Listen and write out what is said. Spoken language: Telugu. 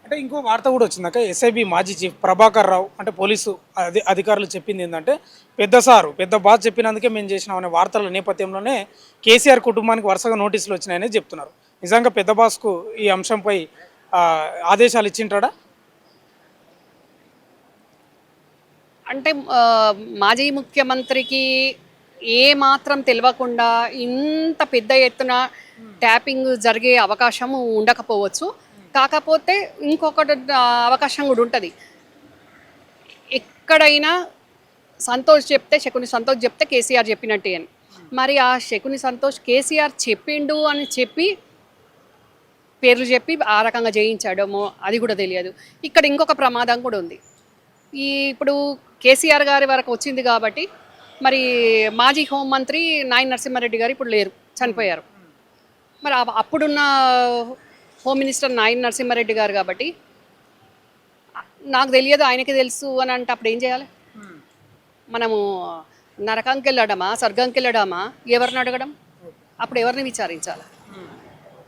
అంటే ఇంకో వార్త కూడా వచ్చిందాక ఎస్ఐబి మాజీ చీఫ్ ప్రభాకర్ రావు అంటే పోలీసు అధికారులు చెప్పింది ఏంటంటే పెద్ద బాస్ చెప్పినందుకే మేము చేసినాం అనే వార్తల నేపథ్యంలోనే కేసీఆర్ కుటుంబానికి వరుసగా నోటీసులు వచ్చినాయని చెప్తున్నారు. నిజంగా పెద్ద బాస్కు ఈ అంశంపై ఆ, ఆదేశాలు ఇచ్చింటాడా? అంటే మాజీ ముఖ్యమంత్రికి ఏ మాత్రం తెలియకుండా ఇంత పెద్ద ఎత్తున ట్యాపింగ్ జరిగే అవకాశం ఉండకపోవచ్చు. కాకపోతే ఇంకొకటి అవకాశం కూడా ఉంటుంది. ఎక్కడైనా శకుని సంతోష్ చెప్తే కేసీఆర్ చెప్పినట్టే అని. మరి ఆ శకుని సంతోష్ కేసీఆర్ చెప్పిండు అని చెప్పి పేర్లు చెప్పి ఆ రకంగా చేయించాడేమో అది కూడా తెలియదు. ఇక్కడ ఇంకొక ప్రమాదం కూడా ఉంది. ఇప్పుడు కేసీఆర్ గారి వరకు వచ్చింది కాబట్టి మరి మాజీ హోంమంత్రి నాయన నరసింహారెడ్డి గారు ఇప్పుడు లేరు, చనిపోయారు. మరి అప్పుడున్న హోమ్ మినిస్టర్ నాయన నరసింహారెడ్డి గారు కాబట్టి నాకు తెలియదు ఆయనకి తెలుసు అని అంటే అప్పుడు ఏం చేయాలి? మనము నరకంకి వెళ్ళడమా స్వర్గంకి వెళ్ళడమా? ఎవరిని అడగడం? అప్పుడు ఎవరిని విచారించాలి?